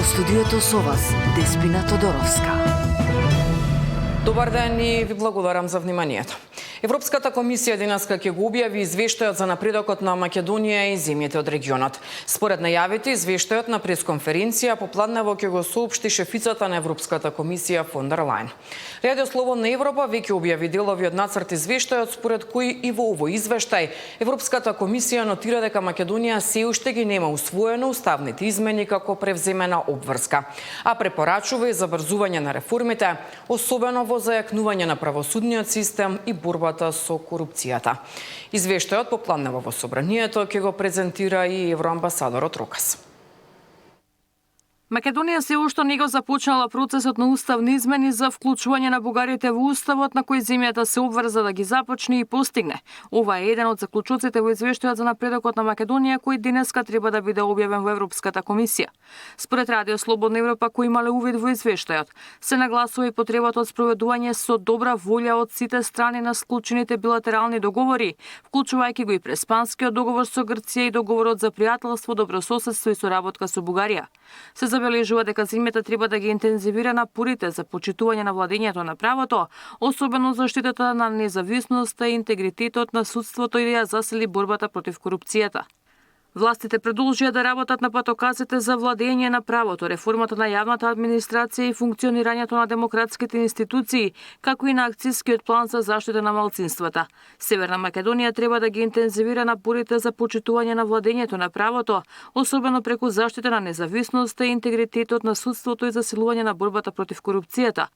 Во студиото со вас, Деспина Тодоровска. Добар ден и ви благодарам за вниманието. Европската комисија денеска ќе го објави извештајот за напредокот на Македонија и земјите од регионот. Според најавите, извештајот на пресконференција попладнево ќе го соопшти шефицата на Европската комисија фон дер Лајен. Радио Слободна Европа веќе објави делови од нацрт извештајот, според кои и во овој извештај Европската комисија нотира дека Македонија се уште ги нема усвоено уставните измени како превземена обврска, а препорачува и забрзување на реформите, особено во зајакнување на правосудниот систем и борбата со корупцијата. Извештајот попладнево во собранието ќе го презентира и евроамбасадорот Рокас. Македонија се уште не го започнала процесот на уставни измени за вклучување на бугарите во уставот, на кој земјата се обврза да ги започне и постигне. Ова е еден од заклучоците во извештајот за напредокот на Македонија, кој денеска треба да биде објавен во Европската комисија. Според Радио Слободна Европа, кој имале увид во извештајот, се нагласува и потребата од спроведување со добра волја од сите страни на склучените билатерални договори, вклучувајќи го и Преспанскиот договор со Грција и договорот за пријателство, добрососедство и соработка со Бугарија. Се забележува дека земјата треба да ги интензивира напорите за почитување на владењето на правото, особено заштитата на независноста и интегритетот на судството и да ја засили борбата против корупцијата. Властите продолжија да работат на патоказите за владење на правото, реформата на јавната администрација и функционирањето на демократските институции, како и на акцискиот план за заштита на малцинствата. Северна Македонија треба да ги интензивира напорите за почитување на владењето на правото, особено преку заштита на независноста и интегритетот на судството и засилување на борбата против корупцијата.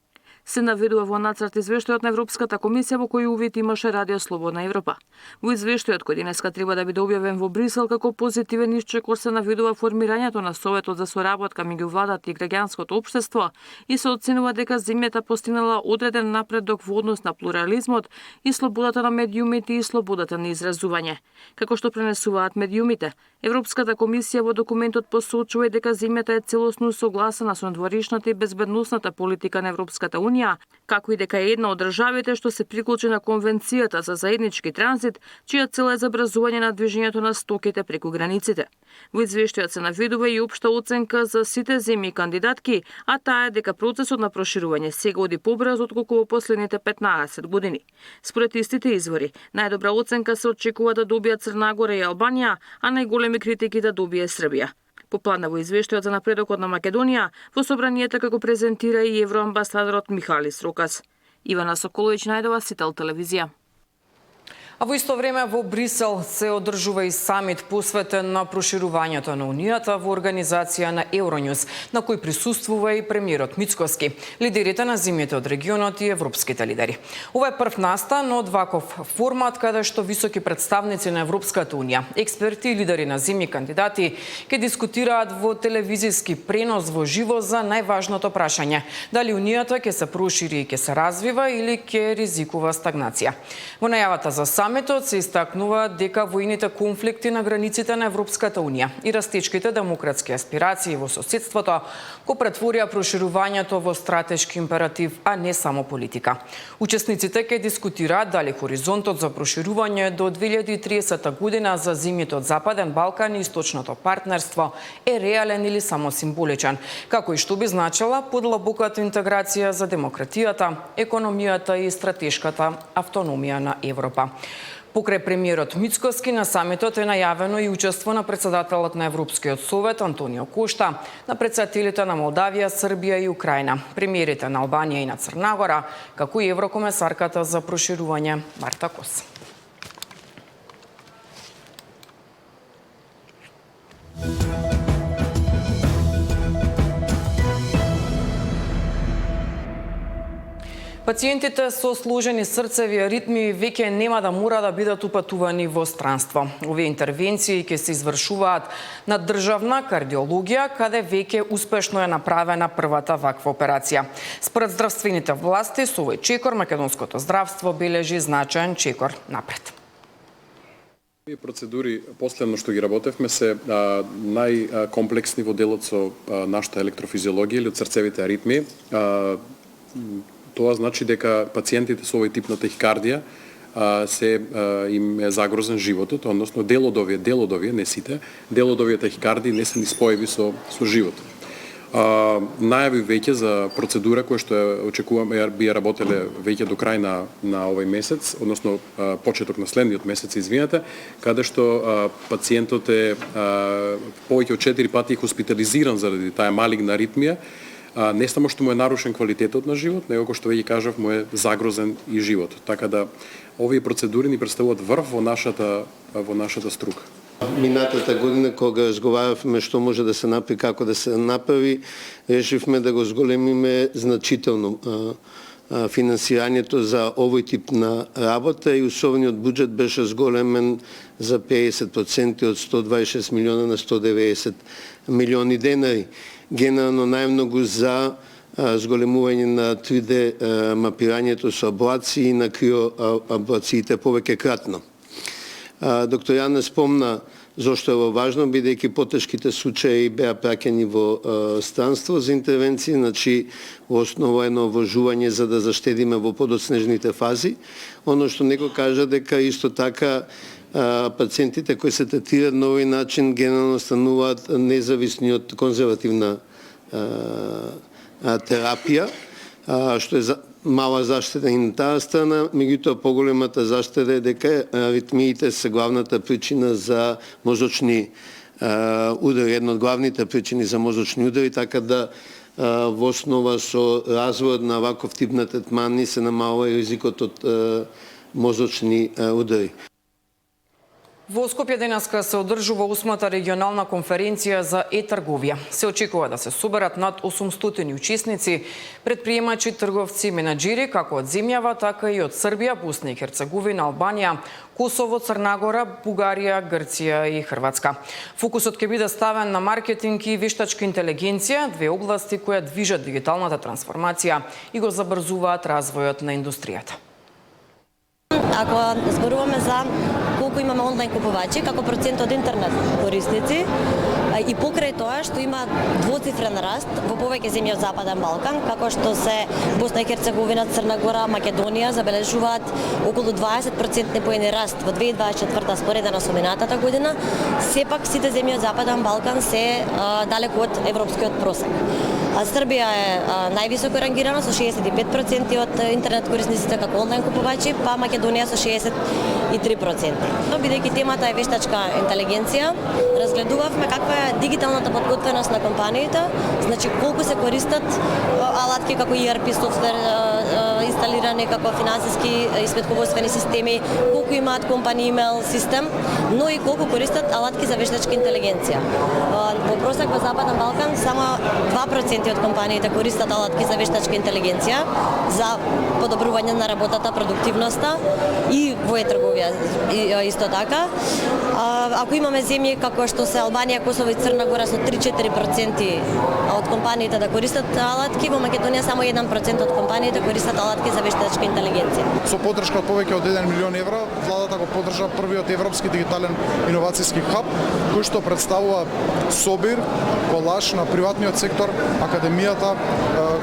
Се наведува во нацрт извештајот на Европската комисија во кој увид имаше Радио Слободна Европа. Во извештајот кој денеска треба да биде објавен во Брисел како позитивен исчекор се наведува формирањето на Советот за соработка меѓу владата и граѓанското општество и се оценува дека земјата постигнала одреден напредок во однос на плурализмот и слободата на медиумите и слободата на изразување. Како што пренесуваат медиумите, Европската комисија во документот посочува и дека земјата е целосно согласена со надворешната и безбедносната политика на Европската Унија, како и дека е една од државите што се приклучи на Конвенцијата за заеднички транзит, чија цел е забрзување на движењето на стоките преку границите. Во извештајот се наведува и општа оценка за сите земји кандидатки, а таа е дека процесот на проширување сега оди побрзо отколку во последните 15 години. Според истите извори, најдобра оценка се очекува да добијат Црна Гора и Албанија, а најголеми критики да добие Србија. Попладнево извештајот за напредокот на Македонија во собранието како презентира и евроамбасадорот Михалис Рокас. Ивана Соколовиќ, Најдова, Сител телевизија. А во исто време во Брисел се одржува и самит посветен на проширувањето на Унијата во организација на Евронјус, на кој присуствува и премиерот Мицкоски, лидерите на земјите од регионот и европските лидери. Ова е прв настан од ваков формат каде што високи представници на Европската Унија, експерти и лидери на земји кандидати ќе дискутираат во телевизиски пренос во живо за најважното прашање: дали Унијата ќе се прошири и ќе се развива или ќе ризикува стагнација. Во најавата за самитот се истакнува дека војните конфликти на границите на Европската Унија и растечките демократски аспирации во соседството го претворија проширувањето во стратешки императив, а не само политика. Учесниците ќе дискутираат дали хоризонтот за проширување до 2030 година за земјите од Западен Балкан и Источното партнерство е реален или само символичен, како и што би значила подлабоката интеграција за демократијата, економијата и стратешката автономија на Европа. Покрај премиерот Мицкоски на самитот е најавено и учество на председателот на Европскиот совет Антонио Кошта, на председателите на Молдавија, Србија и Украина, премиерите на Албанија и на Црна Гора, како и еврокомесарката за проширување Марта Кос. Пациентите со сложени срцеви аритми веќе нема да мора да бидат упатувани во странство. Овие интервенции ќе се извршуваат на државна кардиологија, каде веќе успешно е направена првата ваква операција. Според здравствените власти, со овој чекор македонското здравство бележи значаен чекор напред. Овие процедури, последно што ги работевме, се најкомплексни во делот со нашата електрофизиологија или од срцевите аритми. Тоа значи дека пациентите со овој тип на тахикардија им е загрозен животот, односно делодовие, не сите, делодовие тахикардии не се ни споеви со животот. најави веќе за процедура која што ја очекуваме би ја работеле веќе до крај на овој месец, односно почеток на следниот месец, извинете, каде што пациентот е повеќе од 4 пати хоспитализиран заради таа малигна аритмија, не само што му е нарушен квалитетот на живот, него кој што веќе кажав му е загрозен и живот. Така да овие процедури ни представуваат врв во нашата струка. Минатата година, кога разговаравме што може да се направи, како да се направи, решивме да го зголемиме значително финансирањето за овој тип на работа и условниот буџет беше зголемен за 50% од 126 милиона на 190 милиони денари. Генерално најмногу за зголемување на 3D мапирањето со аблации и на криоаблациите повеќе кратно. Доктор Јана спомна зошто е важно, бидејќи потешките случаи беа праќани во странство за интервенции, значи во основа едно вложување за да заштедиме во подоцнежните фази. Оно што него кажа дека исто така пациентите кои се третираат на овој начин генерално стануваат независни од конзервативна терапија, што е мала заштеда и на таа страна, меѓутоа поголемата заштеда е дека аритмиите се главната причина за мозочни удари, една од главните причини за мозочни удари, така да во основа со развојот на ваков тип на третмани се намалува и ризикот од мозочни удари. Во Скопје денеска се одржува 8-та регионална конференција за e-трговија. Се очекува да се соберат над 800 учесници, предприемачи, трговци, менаџери, како од земјава, така и од Србија, Босна и Херцеговина, Албанија, Косово, Црна Гора, Бугарија, Грција и Хрватска. Фокусот ќе биде ставен на маркетинг и вештачка интелигенција, две области кои движат дигиталната трансформација и го забрзуваат развојот на индустријата. Ако зборуваме за колку имаме онлайн купувачи, како процент од интернет корисници, и покрај тоа што има двоцифрен раст во повеќе земји од Западен Балкан, како што се Босна и Херцеговина, Црна Гора, Македонија, забележуваат околу 20% поени раст во 2024 споредено со минатата година, сепак сите земји од Западен Балкан се далеку од европскиот просек. Србија е највисоко рангирана со 65% од интернет корисниците како онлайн купувачи, па Македонија со 63%. Но бидејќи темата е вештачка интелигенција, разгледувавме каква е дигиталната подготвеност на компаниите, значи колку се користат алатки како ERP софтвер инсталирани, како финансиски и сметководствени системи, колку имаат компании имейл систем, но и колку користат алатки за вештачка интелигенција. Во просек во Западен Балкан само 2% од компаниите користат алатки за вештачка интелигенција за подобрување на работата, продуктивноста и во e-трговија исто така. Ако имаме земји како што се Албанија, Косово и Црна Гора со 3-4% од компаниите да користат алатки, во Македонија само 1% од компаниите користат алатки за вештачка интелигенција. Со поддршка од повеќе од 1 милион евра, владата го поддржа првиот европски дигитален иновацијски хаб, кој што представува собир, колаж на приватниот сектор, академијата,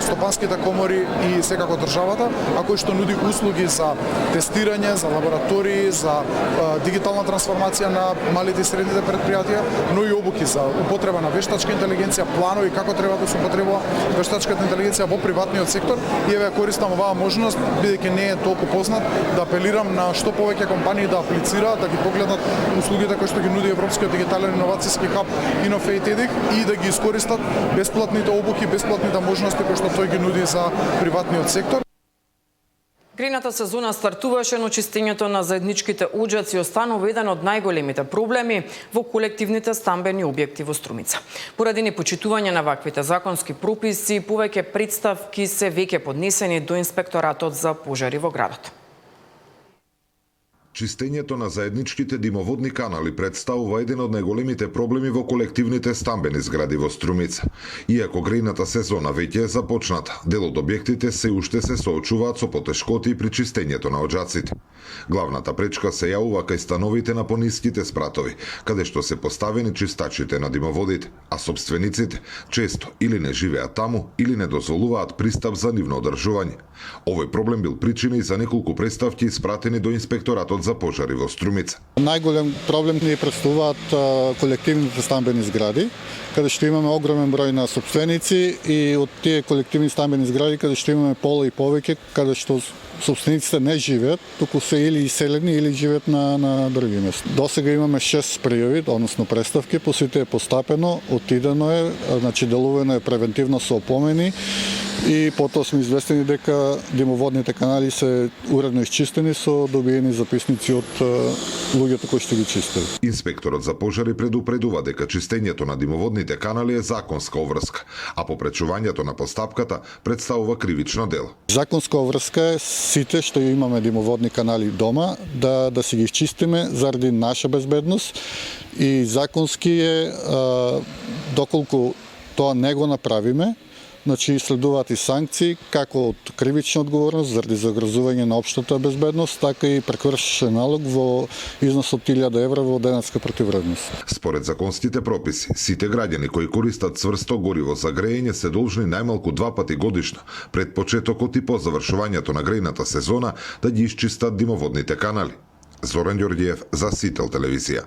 стопанските комори и секако државата, а кој што нуди услуги за тестирање, за лаборатории, за дигитална трансформација на малите и средните предпријатија, но и обуки за употреба на вештачка интелигенција, планови како треба да се употребува вештачката интелигенција во приватниот сектор. И еве користам оваа можност, бидејќи не е толку познат, да апелирам на што повеќе компании да аплицираат, да ги погледнат услугите кои што ги нуди Европскиот дигитален иновацијски хаб Innovate EDIC и да ги искористат бесплатните обуки, бесплатните можности кои што тој ги нуди за приватниот сектор. Грејната сезона стартуваше, но чистењето на заедничките оџаци останува еден од најголемите проблеми во колективните стамбени објекти во Струмица. Поради непочитување на ваквите законски прописи, повеќе представки се веќе поднесени до инспекторатот за пожари во градот. Чистењето на заедничките димоводни канали представува еден од најголемите проблеми во колективните стамбени згради во Струмица. Иако грејната сезона веќе е започната, дел од објектите се уште се соочуваат со потешкоти при чистењето на оџаците. Главната пречка се јавува кај становите на пониските спратови, каде што се поставени чистачите на димоводите, а собствениците често или не живеат таму, или не дозволуваат пристап за нивно одржување. Овој проблем бил причина и за неколку представки испратени до инспекторатот за пожари во Струмица. Најголем проблем ни представуваат колективните стамбени згради, каде што имаме огромен број на собственици и од тие колективни стамбени згради каде што имаме пола и повеќе, каде што собствениците не живеат, туку се или иселени или живеат на други места. Досега имаме 6 пријави, односно представки, по сите е постапено, отидено е, значи делувано е превентивно со опомени и потоа сме известени дека димоводните канали се уредно исчистени со добиени записници од луѓето кои што ги чистели. Инспекторот за пожари предупредува дека чистењето на димоводните канали е законска обврска, а попречувањето на постапката представува кривично дело. Законска обврска е сите што имаме димоводни канали дома да си ги чистиме заради наша безбедност и законски е доколку тоа не го направиме, значи следуваат и санкции како од кривична одговорност заради загрозување на општата безбедност, така и прекршен налог во износ од 1000 евра во денеска противвредност. Според законските прописи, сите граѓани кои користат цврсто гориво за грејење се должни најмалку 2 пати годишно, пред почетокот и по завршувањето на грејната сезона, да ги исчистат димоводните канали. Зоран Ѓорѓиев за Сител телевизија.